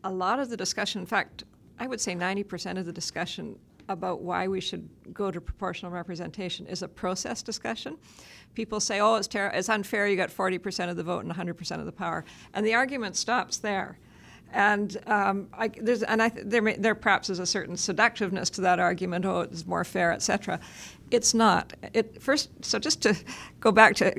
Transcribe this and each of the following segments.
a lot of the discussion, in fact, I would say 90% of the discussion about why we should go to proportional representation is a process discussion. People say, oh, it's unfair, you got 40% of the vote and 100% of the power. And the argument stops there. And there perhaps is a certain seductiveness to that argument, oh, it's more fair, etc. It's not. So just to go back to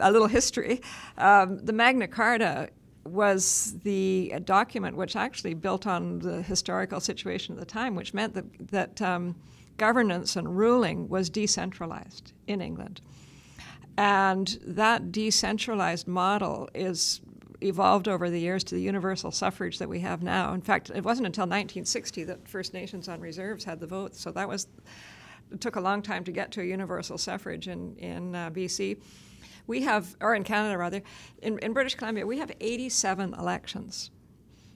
a little history, the Magna Carta was the document which actually built on the historical situation at the time, which meant that governance and ruling was decentralized in England. And that decentralized model is evolved over the years to the universal suffrage that we have now. In fact, it wasn't until 1960 that First Nations on reserves had the vote, so it took a long time to get to a universal suffrage in BC. We have, or in Canada rather, in British Columbia, we have 87 elections.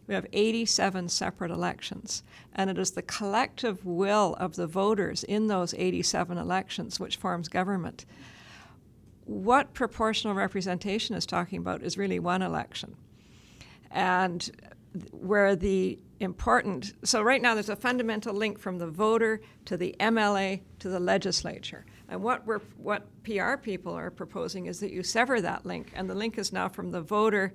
We have 87 separate elections. And it is the collective will of the voters in those 87 elections which forms government. What proportional representation is talking about is really one election. And where so right now there's a fundamental link from the voter to the MLA to the legislature. And what PR people are proposing is that you sever that link, and the link is now from the voter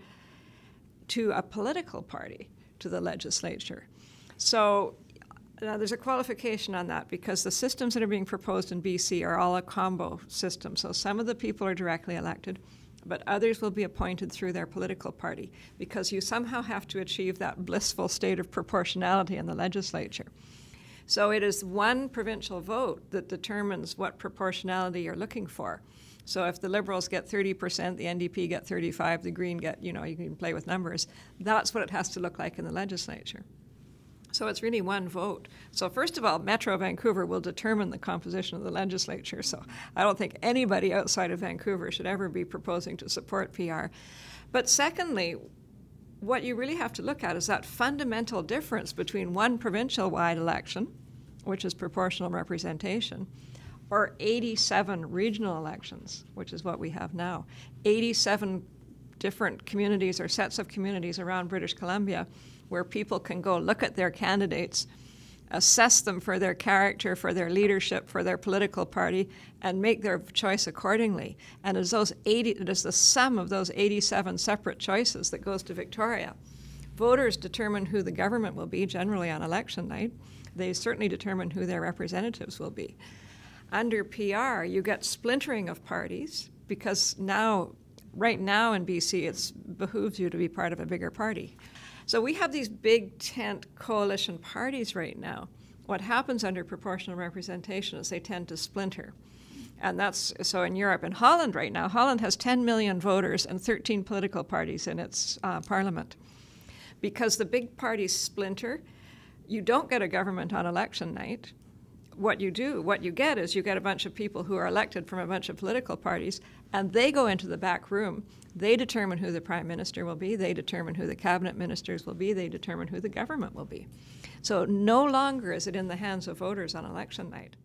to a political party to the legislature. So now there's a qualification on that, because the systems that are being proposed in BC are all a combo system. So some of the people are directly elected, but others will be appointed through their political party, because you somehow have to achieve that blissful state of proportionality in the legislature. So it is one provincial vote that determines what proportionality you're looking for. So if the Liberals get 30%, the NDP get 35%, the Green get, you can play with numbers, that's what it has to look like in the legislature. So it's really one vote. So first of all, Metro Vancouver will determine the composition of the legislature. So I don't think anybody outside of Vancouver should ever be proposing to support PR. But secondly, what you really have to look at is that fundamental difference between one provincial-wide election, which is proportional representation, or 87 regional elections, which is what we have now. 87 different communities or sets of communities around British Columbia where people can go look at their candidates, assess them for their character, for their leadership, for their political party, and make their choice accordingly. And it is the sum of those 87 separate choices that goes to Victoria. Voters determine who the government will be generally on election night. They certainly determine who their representatives will be. Under PR, you get splintering of parties, because right now in BC, it behooves you to be part of a bigger party. So we have these big tent coalition parties right now. What happens under proportional representation is they tend to splinter. And that's so in Europe. In Holland right now, Holland has 10 million voters and 13 political parties in its parliament. Because the big parties splinter, you don't get a government on election night. What you get is you get a bunch of people who are elected from a bunch of political parties, and they go into the back room. They determine who the prime minister will be. They determine who the cabinet ministers will be. They determine who the government will be. So no longer is it in the hands of voters on election night.